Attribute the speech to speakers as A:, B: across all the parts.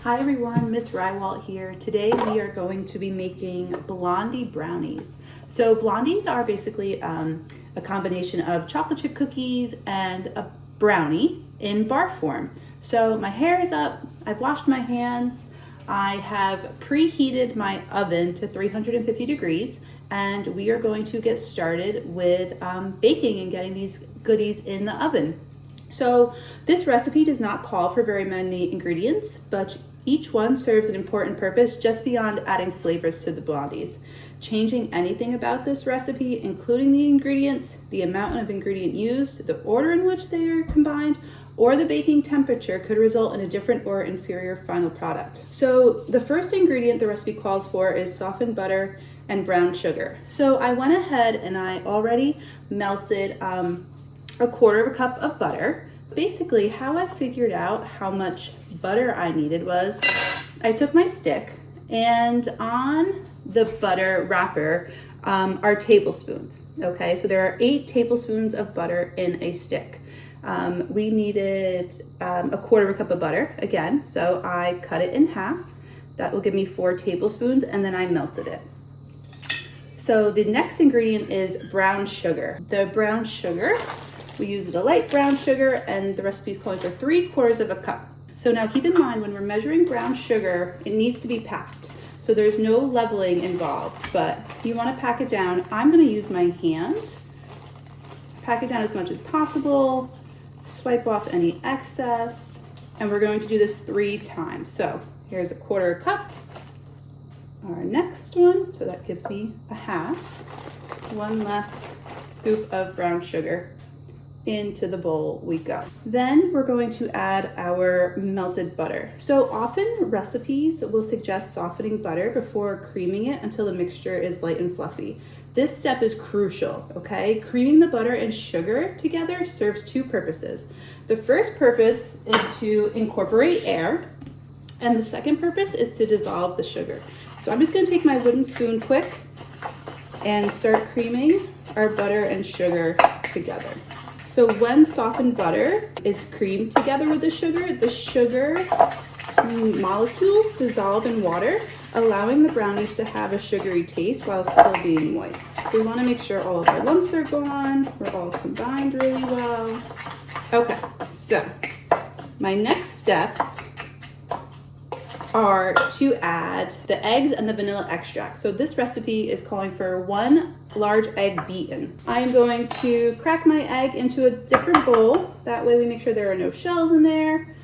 A: Hi everyone, Miss Rywalt here. Today we are going to be making blondie brownies. So blondies are basically a combination of chocolate chip cookies and a brownie in bar form. So my hair is up, I've washed my hands, I have preheated my oven to 350 degrees, and we are going to get started with baking and getting these goodies in the oven. So this recipe does not call for very many ingredients, but each one serves an important purpose just beyond adding flavors to the blondies. Changing anything about this recipe, including the ingredients, the amount of ingredient used, the order in which they are combined, or the baking temperature could result in a different or inferior final product. So the first ingredient the recipe calls for is softened butter and brown sugar. So I went ahead and I already melted a quarter of a cup of butter. Basically, how I figured out how much butter I needed was I took my stick, and on the butter wrapper are tablespoons. Okay, so there are 8 tablespoons of butter in a stick. We needed a quarter of a cup of butter again, so I cut it in half. That will give me 4 tablespoons, and then I melted it. So the next ingredient is brown sugar. The brown sugar, we used a light brown sugar, and the recipe is calling for 3/4 of a cup. So now keep in mind, when we're measuring brown sugar, it needs to be packed. So there's no leveling involved, but you want to pack it down. I'm going to use my hand. Pack it down as much as possible. Swipe off any excess. And we're going to do this 3 times. So here's a quarter cup. Our next one, so that gives me a half. 1 less scoop of brown sugar. Into the bowl we go. Then we're going to add our melted butter. So often recipes will suggest softening butter before creaming it until the mixture is light and fluffy. This step is crucial, okay? Creaming the butter and sugar together serves 2 purposes. The first purpose is to incorporate air, and the second purpose is to dissolve the sugar. So I'm just gonna take my wooden spoon quick and start creaming our butter and sugar together. So when softened butter is creamed together with the sugar molecules dissolve in water, allowing the brownies to have a sugary taste while still being moist. We want to make sure all of our lumps are gone, we're all combined really well. Okay, so my next steps are to add the eggs and the vanilla extract. So this recipe is calling for 1 large egg beaten. I am going to crack my egg into a different bowl. That way we make sure there are no shells in there.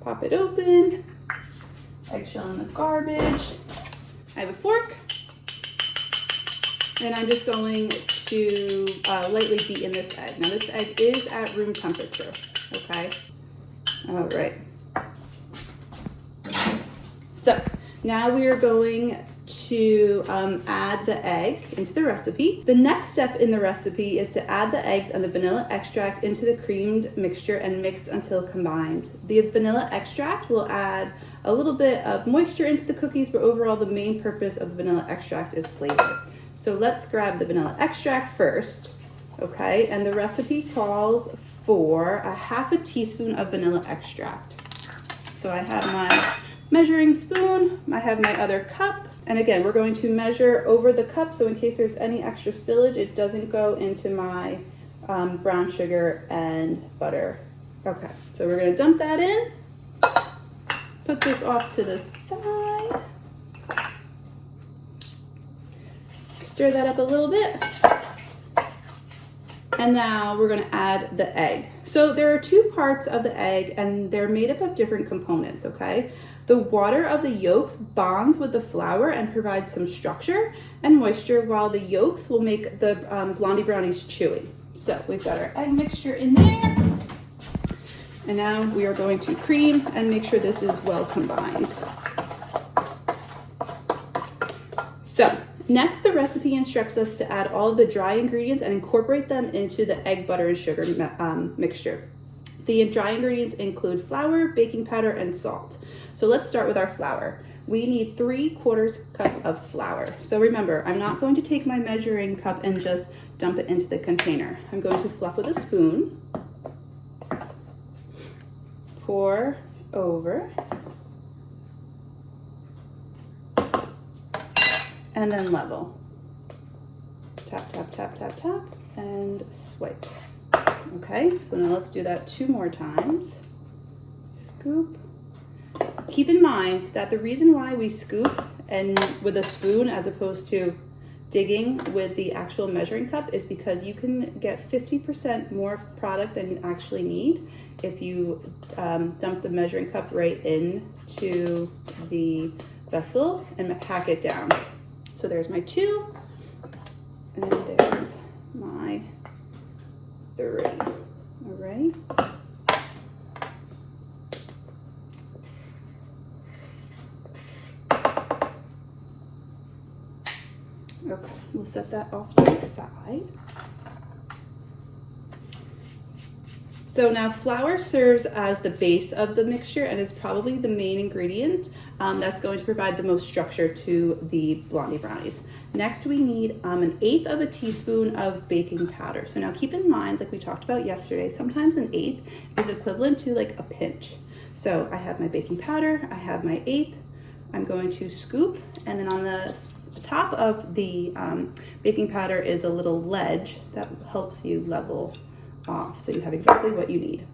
A: Pop it open. Eggshell in the garbage. I have a fork. And I'm just going to lightly beat in this egg. Now this egg is at room temperature, okay? All right. So now we are going to add the egg into the recipe. The next step in the recipe is to add the eggs and the vanilla extract into the creamed mixture and mix until combined. The vanilla extract will add a little bit of moisture into the cookies, but overall the main purpose of the vanilla extract is flavor. So let's grab the vanilla extract first, okay? And the recipe calls for a ½ teaspoon of vanilla extract. So I have my measuring spoon, I have my other cup, and again we're going to measure over the cup, so in case there's any extra spillage it doesn't go into my brown sugar and butter. Okay, so we're going to dump that in, put this off to the side, stir that up a little bit, and now we're going to add the egg. So there are 2 parts of the egg and they're made up of different components, okay? The water of the yolks bonds with the flour and provides some structure and moisture, while the yolks will make the blondie brownies chewy. So we've got our egg mixture in there. And now we are going to cream and make sure this is well combined. So next, the recipe instructs us to add all of the dry ingredients and incorporate them into the egg, butter, and sugar mixture. The dry ingredients include flour, baking powder, and salt. So let's start with our flour. We need 3/4 cup of flour. So remember, I'm not going to take my measuring cup and just dump it into the container. I'm going to fluff with a spoon, pour over, and then level. Tap, tap, tap, tap, tap, and swipe. Okay, so now let's do that 2 more times. Scoop. Keep in mind that the reason why we scoop and with a spoon as opposed to digging with the actual measuring cup is because you can get 50% more product than you actually need if you dump the measuring cup right into the vessel and pack it down. So there's my 2, and there's my 3. All right. Okay, we'll set that off to the side. So now flour serves as the base of the mixture and is probably the main ingredient that's going to provide the most structure to the blondie brownies. Next, we need 1/8 of a teaspoon of baking powder. So now keep in mind, like we talked about yesterday, sometimes 1/8 is equivalent to like a pinch. So I have my baking powder, I have my 1/8. I'm going to scoop, and then on the top of the baking powder is a little ledge that helps you level off, so you have exactly what you need.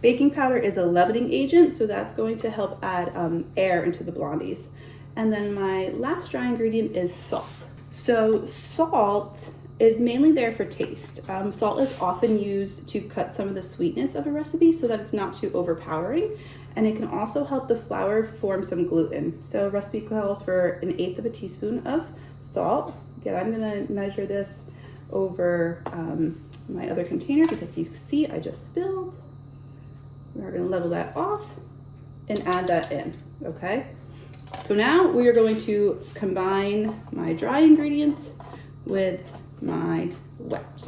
A: Baking powder is a leavening agent, so that's going to help add air into the blondies. And then my last dry ingredient is salt. So salt is mainly there for taste. Salt is often used to cut some of the sweetness of a recipe so that it's not too overpowering, and it can also help the flour form some gluten. So a recipe calls for 1/8 of a teaspoon of salt. Again, I'm gonna measure this over my other container because you see I just spilled. We're gonna level that off and add that in, okay? So now we are going to combine my dry ingredients with my wet.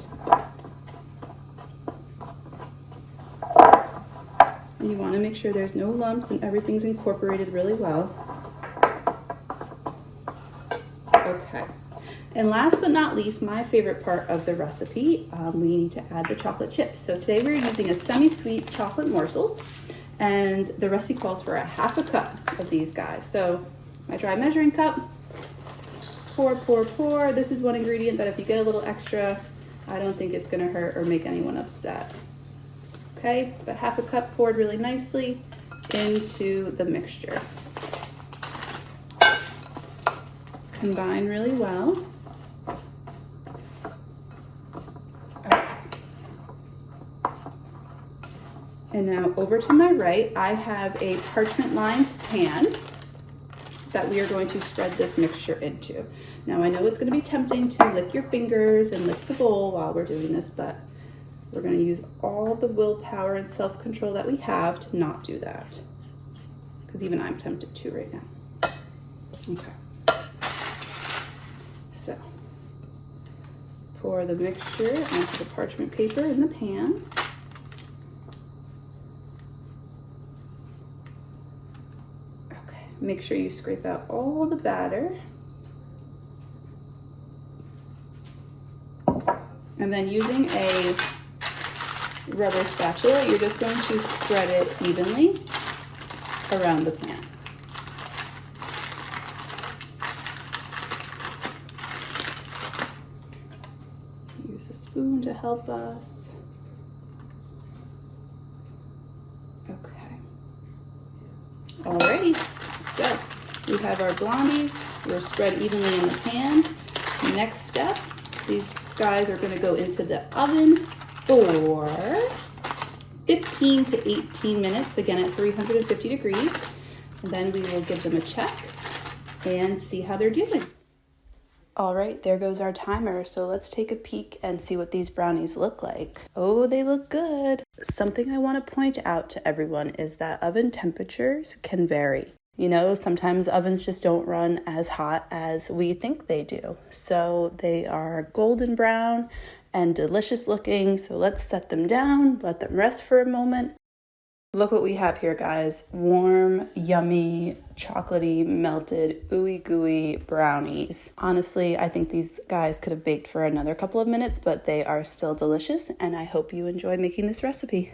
A: You want to make sure there's no lumps and everything's incorporated really well. Okay. And last but not least, my favorite part of the recipe, we need to add the chocolate chips. So today we're using a semi-sweet chocolate morsels, and the recipe calls for 1/2 cup of these guys. So my dry measuring cup, pour, pour, pour. This is one ingredient that if you get a little extra, I don't think it's gonna hurt or make anyone upset. Okay, but 1/2 cup poured really nicely into the mixture. Combine really well. Okay. And now over to my right, I have a parchment lined pan that we are going to spread this mixture into. Now I know it's going to be tempting to lick your fingers and lick the bowl while we're doing this, but we're going to use all the willpower and self-control that we have to not do that, because even I'm tempted to right now. Okay. So pour the mixture onto the parchment paper in the pan. Okay, make sure you scrape out all the batter. And then using a rubber spatula, you're just going to spread it evenly around the pan. Use a spoon to help us. Okay. Alrighty, so we have our blondies. We're spread evenly in the pan. Next step, these guys are going to go into the oven for 15 to 18 minutes, again at 350 degrees. And then we will give them a check and see how they're doing. All right, there goes our timer. So let's take a peek and see what these brownies look like. Oh, they look good. Something I want to point out to everyone is that oven temperatures can vary. You know, sometimes ovens just don't run as hot as we think they do. So they are golden brown and delicious looking. So let's set them down, let them rest for a moment. Look what we have here, guys. Warm, yummy, chocolatey, melted, ooey gooey brownies. Honestly, I think these guys could have baked for another couple of minutes, but they are still delicious, and I hope you enjoy making this recipe.